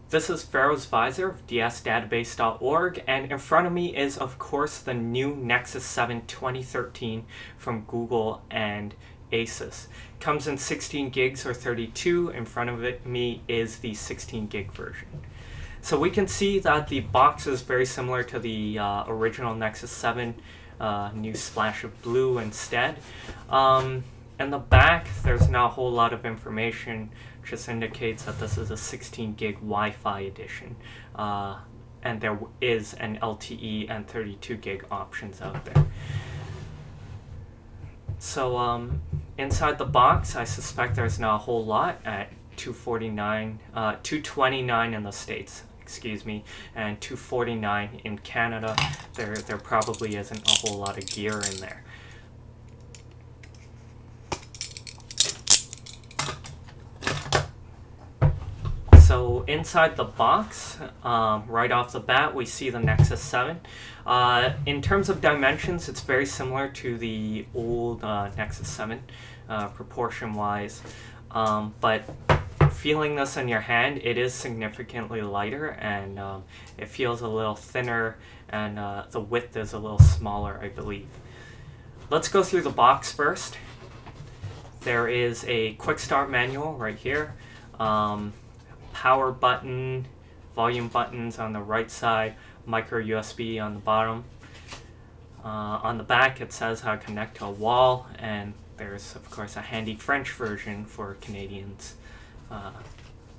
This is Pharaoh's Visor of dsdatabase.org, and in front of me is, of course, the new Nexus 7 2013 from Google and Asus. Comes in 16 gigs or 32. In front of me is the 16 gig version. So we can see that the box is very similar to the original Nexus 7, new splash of blue instead. In the back, there's not a whole lot of information. Just indicates that this is a 16 gig Wi-Fi edition, and there is an LTE and 32 gig options out there. So inside the box, I suspect there's not a whole lot at $229 in the States, excuse me, and $249 in Canada. There probably isn't a whole lot of gear in there. So inside the box, right off the bat, we see the Nexus 7. In terms of dimensions, it's very similar to the old Nexus 7, proportion-wise. But feeling this in your hand, it is significantly lighter, and it feels a little thinner, and the width is a little smaller, I believe. Let's go through the box first. There is a quick start manual right here. Power button, volume buttons on the right side, micro USB on the bottom. On the back it says how to connect to a wall, and there's of course a handy French version for Canadians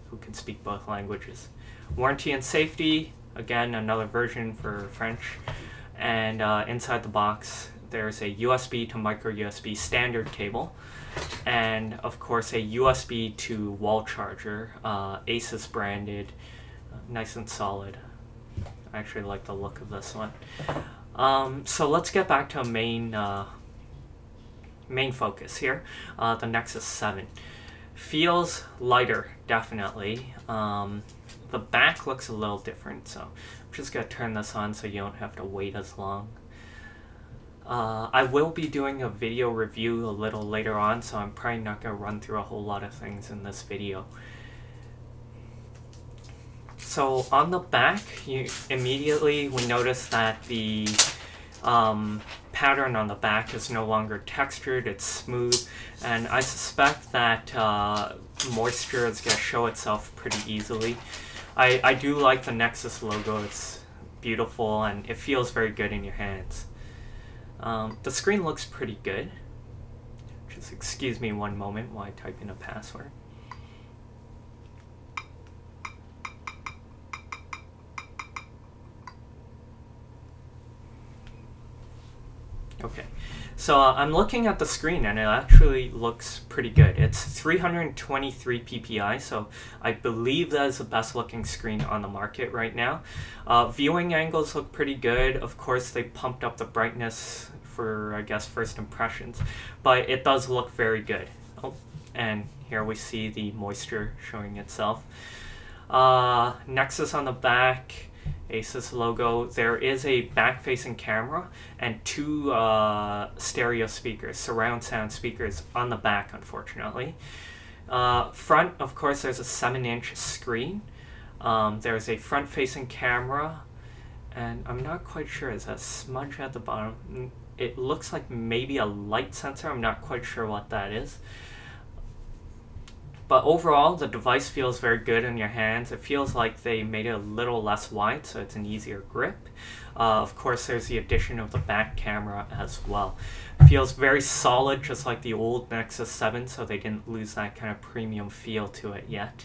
who can speak both languages. Warranty and safety, again another version for French. And inside the box there's a USB to micro USB standard cable, and of course a USB to wall charger, Asus branded, nice and solid. I actually like the look of this one. So let's get back to a main focus here, the Nexus 7. Feels lighter, definitely. The back looks a little different, so I'm just going to turn this on so you don't have to wait as long. I will be doing a video review a little later on, so I'm probably not going to run through a whole lot of things in this video. So on the back, immediately we notice that the pattern on the back is no longer textured, it's smooth, and I suspect that moisture is going to show itself pretty easily. I do like the Nexus logo, it's beautiful and it feels very good in your hands. The screen looks pretty good. Just excuse me one moment while I type in a password. Okay, so I'm looking at the screen and it actually looks pretty good. It's 323 ppi, so I believe that is the best looking screen on the market right now. Viewing angles look pretty good. Of course, they pumped up the brightness for, I guess, first impressions, but it does look very good. Oh, and here we see the moisture showing itself. Nexus on the back, Asus logo. There is a back-facing camera and two stereo speakers, surround sound speakers on the back, unfortunately. Front, of course, there's a 7-inch screen. There's a front-facing camera, and I'm not quite sure, is that smudge at the bottom? It looks like maybe a light sensor, I'm not quite sure what that is. But overall, the device feels very good in your hands. It feels like they made it a little less wide, so it's an easier grip. Of course, there's the addition of the back camera as well. It feels very solid, just like the old Nexus 7, so they didn't lose that kind of premium feel to it yet.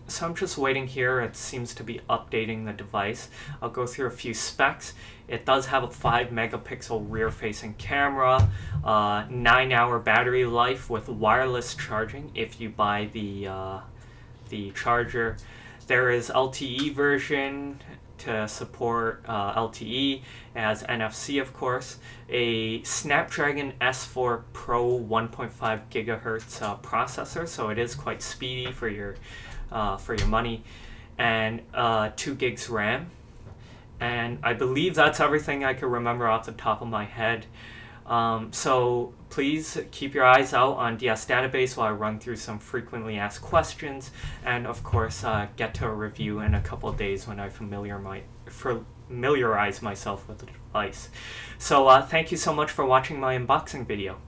So I'm just waiting here. It seems to be updating the device. I'll go through a few specs. It does have a 5-megapixel rear-facing camera, 9-hour battery life with wireless charging if you buy the charger. There is LTE version to support LTE. It has NFC, of course. A Snapdragon S4 Pro 1.5 gigahertz processor, so it is quite speedy for your money, and 2 gigs RAM. And I believe that's everything I can remember off the top of my head. So please keep your eyes out on DS Database while I run through some frequently asked questions, and of course get to a review in a couple of days when I familiarize myself with the device. So thank you so much for watching my unboxing video.